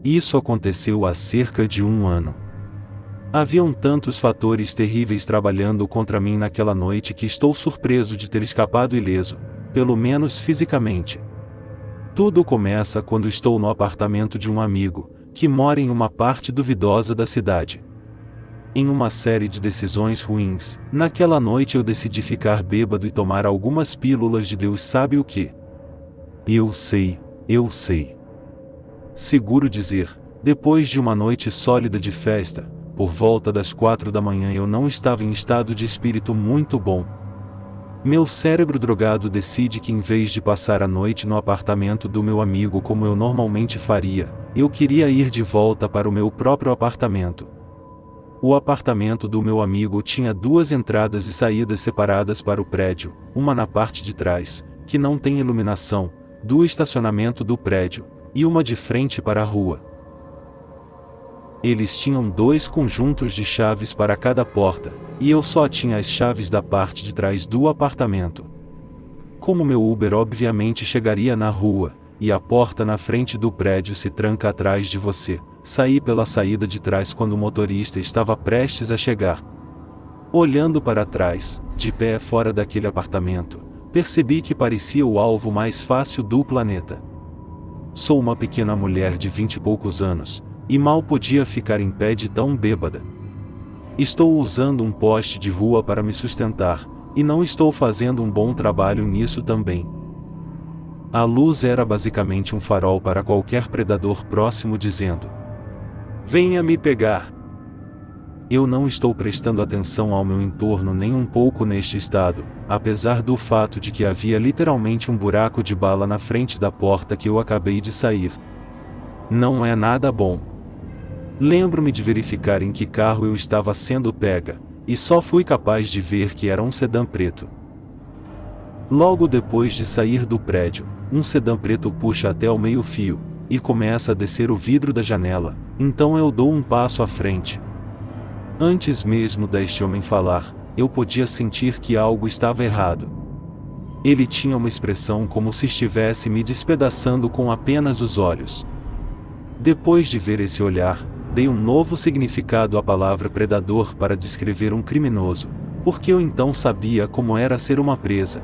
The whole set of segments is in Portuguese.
Isso aconteceu há cerca de 1 ano. Haviam tantos fatores terríveis trabalhando contra mim naquela noite que estou surpreso de ter escapado ileso, pelo menos fisicamente. Tudo começa quando estou no apartamento de um amigo, que mora em uma parte duvidosa da cidade. Em uma série de decisões ruins, naquela noite eu decidi ficar bêbado e tomar algumas pílulas de Deus sabe o que. Eu sei. Seguro dizer, depois de uma noite sólida de festa, por volta das 4 da manhã eu não estava em estado de espírito muito bom. Meu cérebro drogado decide que em vez de passar a noite no apartamento do meu amigo como eu normalmente faria, eu queria ir de volta para o meu próprio apartamento. O apartamento do meu amigo tinha 2 entradas e saídas separadas para o prédio, uma na parte de trás, que não tem iluminação, do estacionamento do prédio, e uma de frente para a rua. Eles tinham 2 conjuntos de chaves para cada porta, e eu só tinha as chaves da parte de trás do apartamento. Como meu Uber obviamente chegaria na rua, e a porta na frente do prédio se tranca atrás de você, saí pela saída de trás quando o motorista estava prestes a chegar. Olhando para trás, de pé fora daquele apartamento, percebi que parecia o alvo mais fácil do planeta. Sou uma pequena mulher de 20 e poucos anos, e mal podia ficar em pé de tão bêbada. Estou usando um poste de rua para me sustentar, e não estou fazendo um bom trabalho nisso também. A luz era basicamente um farol para qualquer predador próximo dizendo: venha me pegar! Eu não estou prestando atenção ao meu entorno nem um pouco neste estado, apesar do fato de que havia literalmente um buraco de bala na frente da porta que eu acabei de sair. Não é nada bom. Lembro-me de verificar em que carro eu estava sendo pega, e só fui capaz de ver que era um sedã preto. Logo depois de sair do prédio, um sedã preto puxa até o meio-fio, e começa a descer o vidro da janela, então eu dou um passo à frente. Antes mesmo deste homem falar, eu podia sentir que algo estava errado. Ele tinha uma expressão como se estivesse me despedaçando com apenas os olhos. Depois de ver esse olhar, dei um novo significado à palavra predador para descrever um criminoso, porque eu então sabia como era ser uma presa.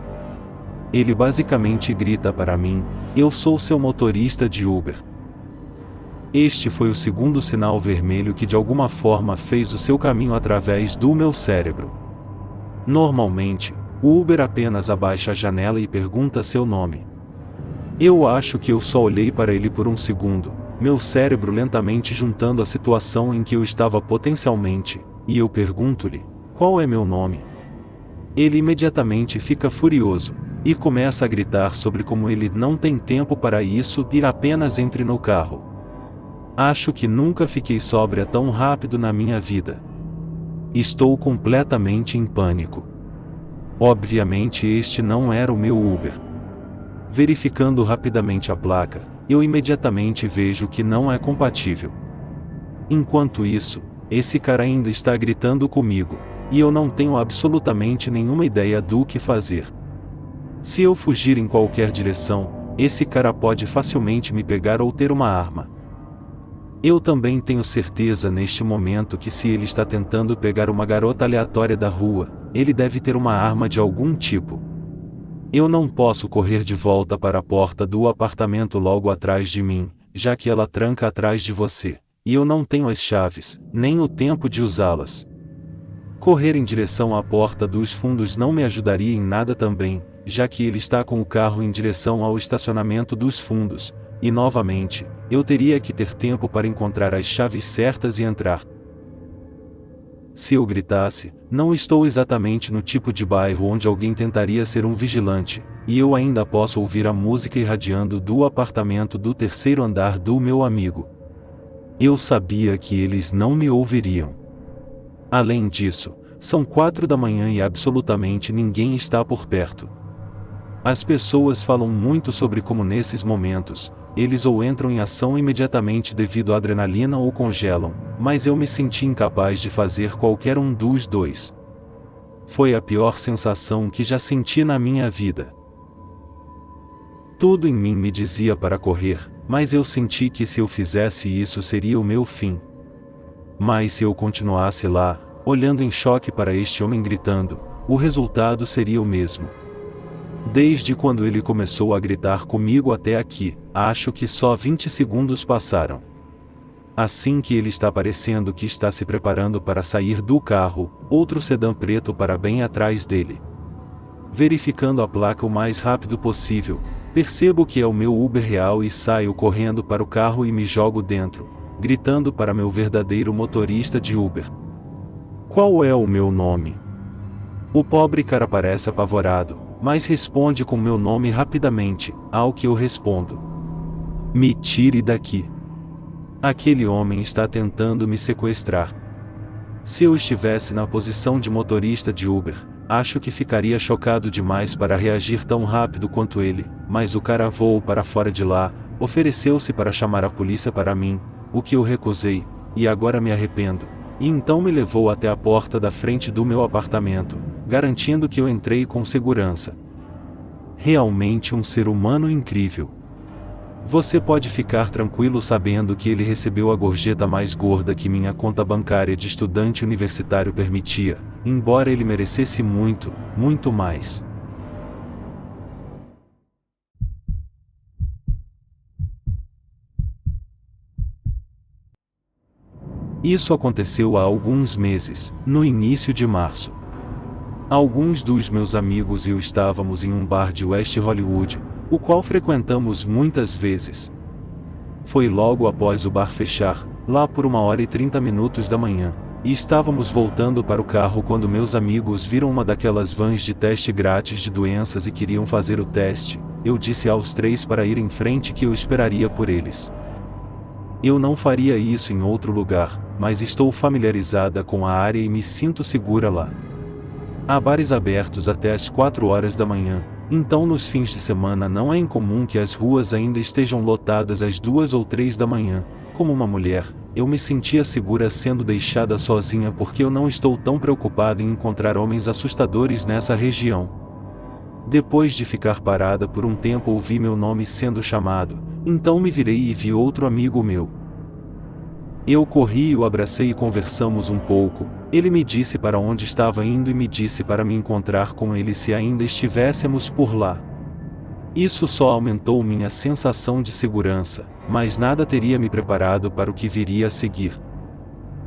Ele basicamente grita para mim: eu sou seu motorista de Uber. Este foi o segundo sinal vermelho que de alguma forma fez o seu caminho através do meu cérebro. Normalmente, o Uber apenas abaixa a janela e pergunta seu nome. Eu acho que eu só olhei para ele por um segundo, meu cérebro lentamente juntando a situação em que eu estava potencialmente, e eu pergunto-lhe: qual é meu nome? Ele imediatamente fica furioso, e começa a gritar sobre como ele não tem tempo para isso e apenas entre no carro. Acho que nunca fiquei sóbria tão rápido na minha vida. Estou completamente em pânico. Obviamente este não era o meu Uber. Verificando rapidamente a placa, eu imediatamente vejo que não é compatível. Enquanto isso, esse cara ainda está gritando comigo, e eu não tenho absolutamente nenhuma ideia do que fazer. Se eu fugir em qualquer direção, esse cara pode facilmente me pegar ou ter uma arma. Eu também tenho certeza neste momento que se ele está tentando pegar uma garota aleatória da rua, ele deve ter uma arma de algum tipo. Eu não posso correr de volta para a porta do apartamento logo atrás de mim, já que ela tranca atrás de você, e eu não tenho as chaves, nem o tempo de usá-las. Correr em direção à porta dos fundos não me ajudaria em nada também, já que ele está com o carro em direção ao estacionamento dos fundos, e novamente, eu teria que ter tempo para encontrar as chaves certas e entrar. Se eu gritasse, não estou exatamente no tipo de bairro onde alguém tentaria ser um vigilante, e eu ainda posso ouvir a música irradiando do apartamento do 3º andar do meu amigo. Eu sabia que eles não me ouviriam. Além disso, são 4 da manhã e absolutamente ninguém está por perto. As pessoas falam muito sobre como nesses momentos, eles ou entram em ação imediatamente devido à adrenalina ou congelam, mas eu me senti incapaz de fazer qualquer um dos dois. Foi a pior sensação que já senti na minha vida. Tudo em mim me dizia para correr, mas eu senti que se eu fizesse isso seria o meu fim. Mas se eu continuasse lá, olhando em choque para este homem gritando, o resultado seria o mesmo. Desde quando ele começou a gritar comigo até aqui, acho que só 20 segundos passaram. Assim que ele está parecendo que está se preparando para sair do carro, outro sedã preto para bem atrás dele. Verificando a placa o mais rápido possível, percebo que é o meu Uber real e saio correndo para o carro e me jogo dentro, gritando para meu verdadeiro motorista de Uber: "Qual é o meu nome?" O pobre cara parece apavorado, mas responde com meu nome rapidamente, ao que eu respondo: "Me tire daqui. Aquele homem está tentando me sequestrar." Se eu estivesse na posição de motorista de Uber, acho que ficaria chocado demais para reagir tão rápido quanto ele, mas o cara voou para fora de lá, ofereceu-se para chamar a polícia para mim, o que eu recusei, e agora me arrependo, e então me levou até a porta da frente do meu apartamento, garantindo que eu entrei com segurança. Realmente um ser humano incrível. Você pode ficar tranquilo sabendo que ele recebeu a gorjeta mais gorda que minha conta bancária de estudante universitário permitia, embora ele merecesse muito, muito mais. Isso aconteceu há alguns meses, no início de março. Alguns dos meus amigos e eu estávamos em um bar de West Hollywood, o qual frequentamos muitas vezes. Foi logo após o bar fechar, lá por 1h30 da manhã, e estávamos voltando para o carro quando meus amigos viram uma daquelas vans de teste grátis de doenças e queriam fazer o teste. Eu disse aos três para ir em frente que eu esperaria por eles. Eu não faria isso em outro lugar, mas estou familiarizada com a área e me sinto segura lá. Há bares abertos até às 4h da manhã, então nos fins de semana não é incomum que as ruas ainda estejam lotadas às 2 ou 3 da manhã. Como uma mulher, eu me sentia segura sendo deixada sozinha porque eu não estou tão preocupada em encontrar homens assustadores nessa região. Depois de ficar parada por um tempo ouvi meu nome sendo chamado, então me virei e vi outro amigo meu. Eu corri e o abracei e conversamos um pouco. Ele me disse para onde estava indo e me disse para me encontrar com ele se ainda estivéssemos por lá. Isso só aumentou minha sensação de segurança, mas nada teria me preparado para o que viria a seguir.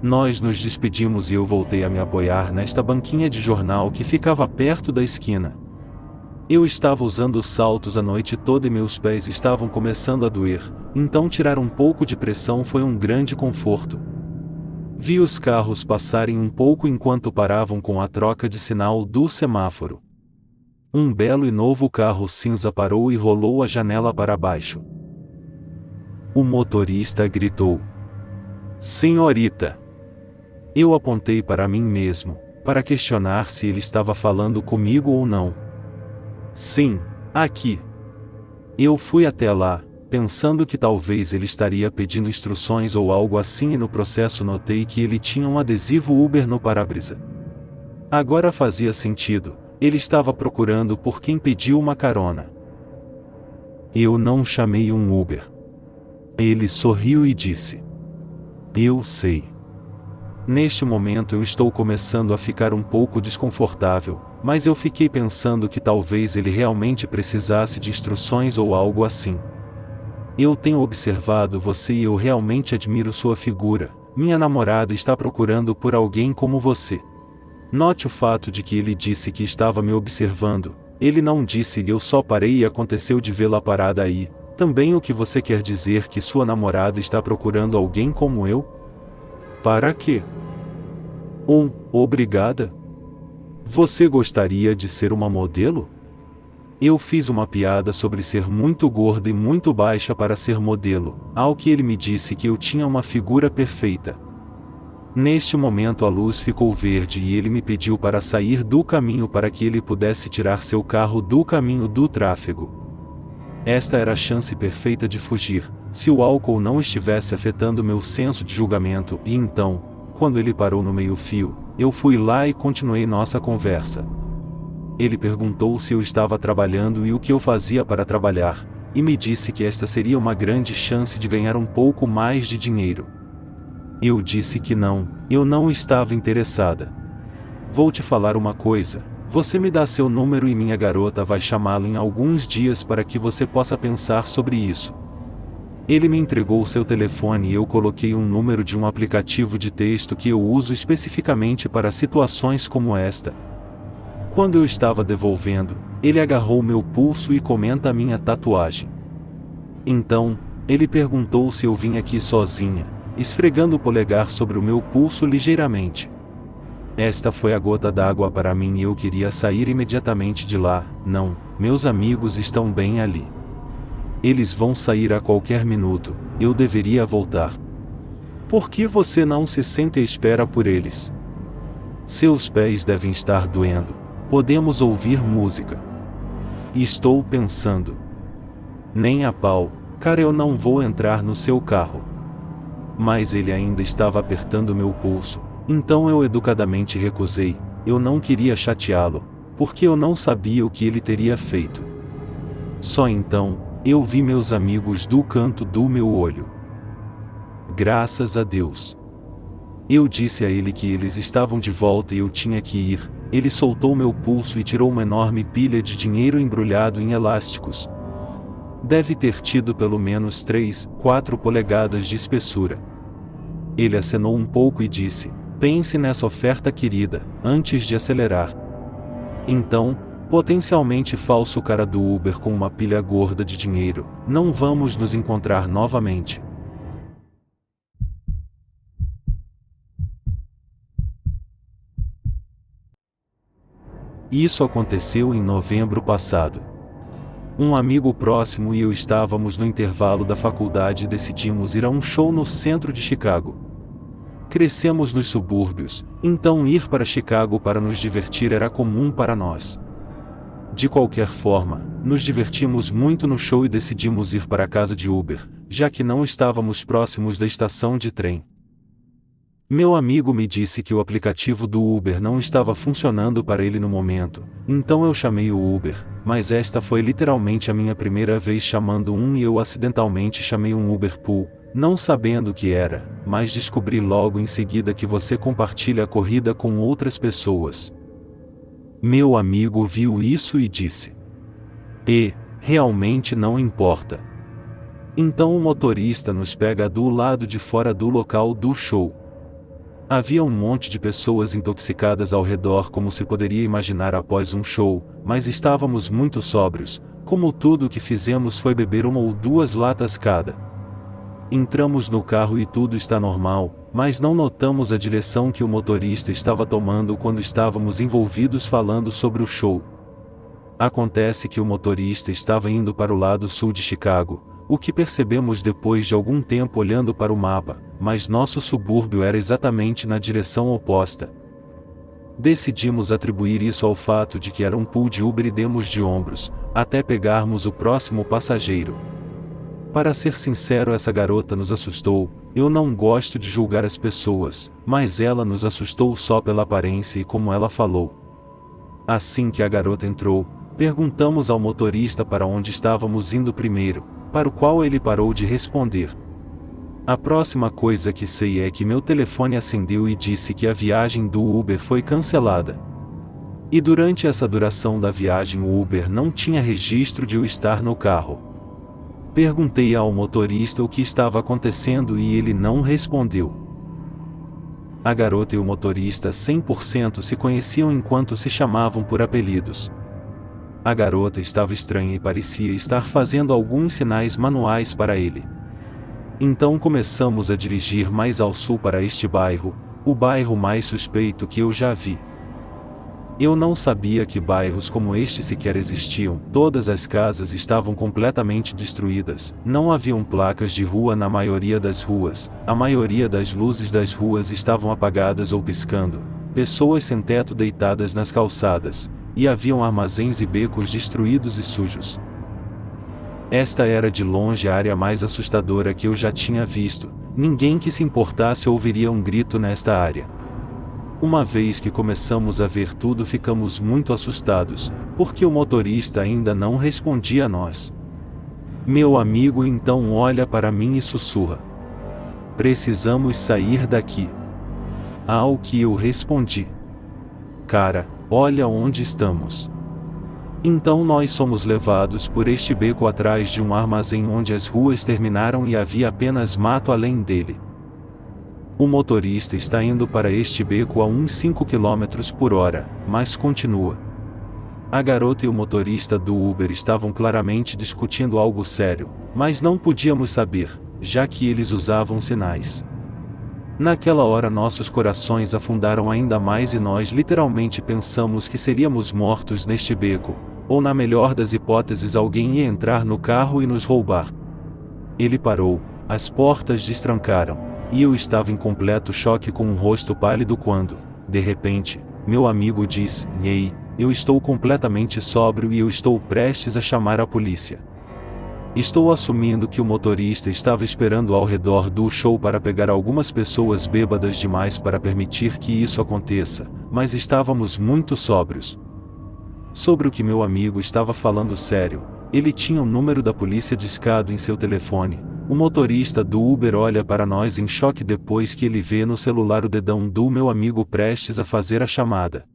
Nós nos despedimos e eu voltei a me apoiar nesta banquinha de jornal que ficava perto da esquina. Eu estava usando saltos a noite toda e meus pés estavam começando a doer, então tirar um pouco de pressão foi um grande conforto. Vi os carros passarem um pouco enquanto paravam com a troca de sinal do semáforo. Um belo e novo carro cinza parou e rolou a janela para baixo. O motorista gritou: "Senhorita!" Eu apontei para mim mesmo, para questionar se ele estava falando comigo ou não. "Sim, aqui." Eu fui até lá, pensando que talvez ele estaria pedindo instruções ou algo assim e no processo notei que ele tinha um adesivo Uber no para-brisa. Agora fazia sentido, ele estava procurando por quem pediu uma carona. Eu não chamei um Uber. Ele sorriu e disse: "Eu sei." Neste momento eu estou começando a ficar um pouco desconfortável, mas eu fiquei pensando que talvez ele realmente precisasse de instruções ou algo assim. Eu tenho observado você e eu realmente admiro sua figura. Minha namorada está procurando por alguém como você. Note o fato de que ele disse que estava me observando. Ele não disse eu só parei e aconteceu de vê-la parada aí. Também o que você quer dizer que sua namorada está procurando alguém como eu? Para quê? Obrigada. Você gostaria de ser uma modelo? Eu fiz uma piada sobre ser muito gorda e muito baixa para ser modelo, ao que ele me disse que eu tinha uma figura perfeita. Neste momento a luz ficou verde e ele me pediu para sair do caminho para que ele pudesse tirar seu carro do caminho do tráfego. Esta era a chance perfeita de fugir, se o álcool não estivesse afetando meu senso de julgamento, e então, quando ele parou no meio-fio, eu fui lá e continuei nossa conversa. Ele perguntou se eu estava trabalhando e o que eu fazia para trabalhar. e me disse que esta seria uma grande chance de ganhar um pouco mais de dinheiro. Eu disse que não, eu não estava interessada. Vou te falar uma coisa, você me dá seu número e minha garota vai chamá-lo em alguns dias para que você possa pensar sobre isso. Ele me entregou seu telefone e eu coloquei um número de um aplicativo de texto que eu uso especificamente para situações como esta. Quando eu estava devolvendo, ele agarrou meu pulso e comenta a minha tatuagem. Então, ele perguntou se eu vim aqui sozinha, esfregando o polegar sobre o meu pulso ligeiramente. Esta foi a gota d'água para mim e eu queria sair imediatamente de lá. Não, meus amigos estão bem ali. Eles vão sair a qualquer minuto, eu deveria voltar. Por que você não se sente à espera por eles? Seus pés devem estar doendo. Podemos ouvir música. Estou pensando. Nem a pau, cara, eu não vou entrar no seu carro. Mas ele ainda estava apertando meu pulso, então eu educadamente recusei. Eu não queria chateá-lo, porque eu não sabia o que ele teria feito. Só então, eu vi meus amigos do canto do meu olho. Graças a Deus. Eu disse a ele que eles estavam de volta e eu tinha que ir. Ele soltou meu pulso e tirou uma enorme pilha de dinheiro embrulhado em elásticos. Deve ter tido pelo menos 3, 4 polegadas de espessura. Ele acenou um pouco e disse: pense nessa oferta, querida, antes de acelerar. Então, potencialmente falso cara do Uber com uma pilha gorda de dinheiro, não vamos nos encontrar novamente. Isso aconteceu em novembro passado. Um amigo próximo e eu estávamos no intervalo da faculdade e decidimos ir a um show no centro de Chicago. Crescemos nos subúrbios, então ir para Chicago para nos divertir era comum para nós. De qualquer forma, nos divertimos muito no show e decidimos ir para a casa de Uber, já que não estávamos próximos da estação de trem. Meu amigo me disse que o aplicativo do Uber não estava funcionando para ele no momento, então eu chamei o Uber, mas esta foi literalmente a minha primeira vez chamando um e eu acidentalmente chamei um Uber Pool, não sabendo o que era, mas descobri logo em seguida que você compartilha a corrida com outras pessoas. Meu amigo viu isso e disse: realmente não importa. Então o motorista nos pega do lado de fora do local do show. Havia um monte de pessoas intoxicadas ao redor, como se poderia imaginar após um show, mas estávamos muito sóbrios, como tudo o que fizemos foi beber 1 ou 2 latas cada. Entramos no carro e tudo está normal, mas não notamos a direção que o motorista estava tomando quando estávamos envolvidos falando sobre o show. Acontece que o motorista estava indo para o lado sul de Chicago, o que percebemos depois de algum tempo olhando para o mapa, mas nosso subúrbio era exatamente na direção oposta. Decidimos atribuir isso ao fato de que era um pool de Uber e demos de ombros, até pegarmos o próximo passageiro. Para ser sincero, essa garota nos assustou. Eu não gosto de julgar as pessoas, mas ela nos assustou só pela aparência e como ela falou. Assim que a garota entrou, perguntamos ao motorista para onde estávamos indo primeiro, para o qual ele parou de responder. A próxima coisa que sei é que meu telefone acendeu e disse que a viagem do Uber foi cancelada. E durante essa duração da viagem o Uber não tinha registro de eu estar no carro. Perguntei ao motorista o que estava acontecendo e ele não respondeu. A garota e o motorista 100% se conheciam enquanto se chamavam por apelidos. A garota estava estranha e parecia estar fazendo alguns sinais manuais para ele. Então começamos a dirigir mais ao sul para este bairro, o bairro mais suspeito que eu já vi. Eu não sabia que bairros como este sequer existiam. Todas as casas estavam completamente destruídas, não haviam placas de rua na maioria das ruas, a maioria das luzes das ruas estavam apagadas ou piscando, pessoas sem teto deitadas nas calçadas, e haviam armazéns e becos destruídos e sujos. Esta era de longe a área mais assustadora que eu já tinha visto. Ninguém que se importasse ouviria um grito nesta área. Uma vez que começamos a ver tudo, ficamos muito assustados, porque o motorista ainda não respondia a nós. Meu amigo então olha para mim e sussurra: precisamos sair daqui. Ao que eu respondi: cara, olha onde estamos. Então nós somos levados por este beco atrás de um armazém onde as ruas terminaram e havia apenas mato além dele. O motorista está indo para este beco a uns 5 km por hora, mas continua. A garota e o motorista do Uber estavam claramente discutindo algo sério, mas não podíamos saber, já que eles usavam sinais. Naquela hora nossos corações afundaram ainda mais e nós literalmente pensamos que seríamos mortos neste beco, ou na melhor das hipóteses alguém ia entrar no carro e nos roubar. Ele parou, as portas destrancaram, e eu estava em completo choque com um rosto pálido quando, de repente, meu amigo disse: ei, eu estou completamente sóbrio e eu estou prestes a chamar a polícia. Estou assumindo que o motorista estava esperando ao redor do show para pegar algumas pessoas bêbadas demais para permitir que isso aconteça, mas estávamos muito sóbrios. Sobre o que meu amigo estava falando sério, ele tinha o número da polícia discado em seu telefone. O motorista do Uber olha para nós em choque depois que ele vê no celular o dedão do meu amigo prestes a fazer a chamada.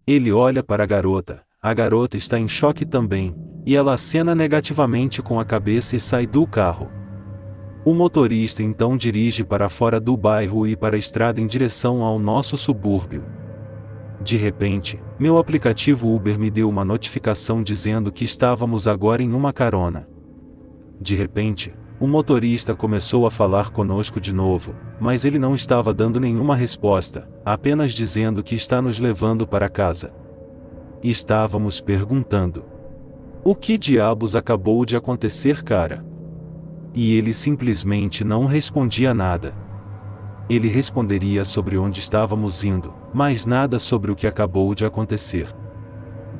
Ele olha para a garota está em choque também, e ela acena negativamente com a cabeça e sai do carro. O motorista então dirige para fora do bairro e para a estrada em direção ao nosso subúrbio. De repente, meu aplicativo Uber me deu uma notificação dizendo que estávamos agora em uma carona. De repente, o motorista começou a falar conosco de novo, mas ele não estava dando nenhuma resposta, apenas dizendo que está nos levando para casa. E estávamos perguntando: o que diabos acabou de acontecer, cara? E ele simplesmente não respondia nada. Ele responderia sobre onde estávamos indo, mas nada sobre o que acabou de acontecer.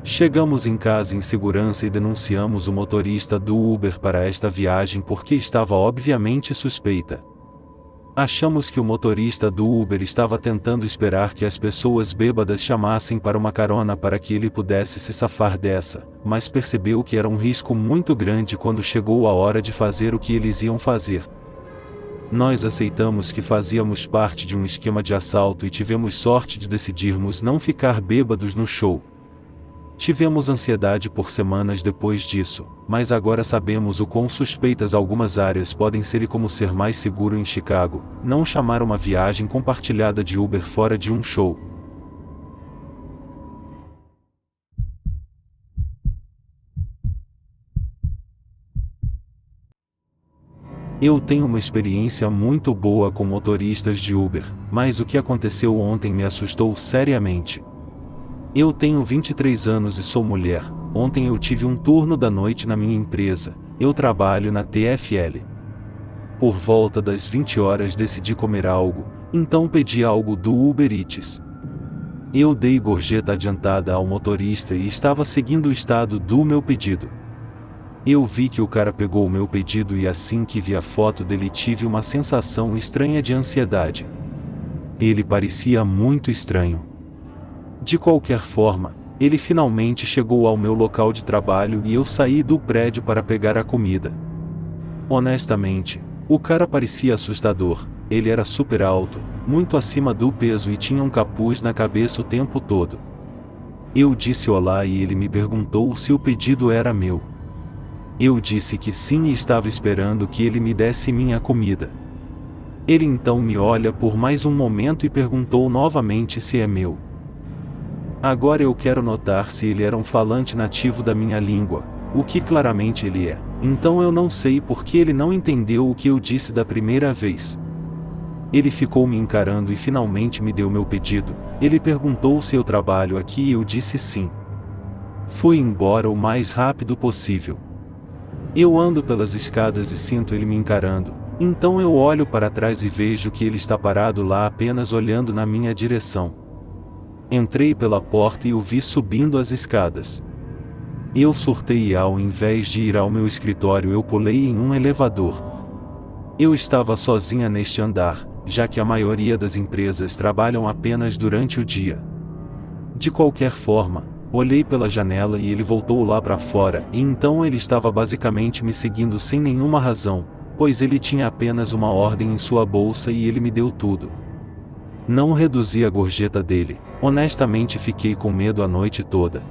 Chegamos em casa em segurança e denunciamos o motorista do Uber para esta viagem porque estava obviamente suspeita. Achamos que o motorista do Uber estava tentando esperar que as pessoas bêbadas chamassem para uma carona para que ele pudesse se safar dessa, mas percebeu que era um risco muito grande quando chegou a hora de fazer o que eles iam fazer. Nós aceitamos que fazíamos parte de um esquema de assalto e tivemos sorte de decidirmos não ficar bêbados no show. Tivemos ansiedade por semanas depois disso, mas agora sabemos o quão suspeitas algumas áreas podem ser e como ser mais seguro em Chicago, não chamar uma viagem compartilhada de Uber fora de um show. Eu tenho uma experiência muito boa com motoristas de Uber, mas o que aconteceu ontem me assustou seriamente. Eu tenho 23 anos e sou mulher. Ontem eu tive um turno da noite na minha empresa. Eu trabalho na TFL. Por volta das 20 horas decidi comer algo, então pedi algo do Uber Eats. Eu dei gorjeta adiantada ao motorista e estava seguindo o estado do meu pedido. Eu vi que o cara pegou o meu pedido e assim que vi a foto dele tive uma sensação estranha de ansiedade. Ele parecia muito estranho. De qualquer forma, ele finalmente chegou ao meu local de trabalho e eu saí do prédio para pegar a comida. Honestamente, o cara parecia assustador. Ele era super alto, muito acima do peso e tinha um capuz na cabeça o tempo todo. Eu disse olá e ele me perguntou se o pedido era meu. Eu disse que sim e estava esperando que ele me desse minha comida. Ele então me olha por mais um momento e perguntou novamente se é meu. Agora eu quero notar se ele era um falante nativo da minha língua, o que claramente ele é. Então eu não sei por que ele não entendeu o que eu disse da primeira vez. Ele ficou me encarando e finalmente me deu meu pedido. Ele perguntou se eu trabalho aqui e eu disse sim. Fui embora o mais rápido possível. Eu ando pelas escadas e sinto ele me encarando, então eu olho para trás e vejo que ele está parado lá apenas olhando na minha direção. Entrei pela porta e o vi subindo as escadas. Eu surtei e ao invés de ir ao meu escritório eu pulei em um elevador. Eu estava sozinha neste andar, já que a maioria das empresas trabalham apenas durante o dia. De qualquer forma, Olhei pela janela e ele voltou lá para fora, e então ele estava basicamente me seguindo sem nenhuma razão, pois ele tinha apenas uma ordem em sua bolsa e ele me deu tudo. Não reduzi a gorjeta dele, honestamente fiquei com medo a noite toda.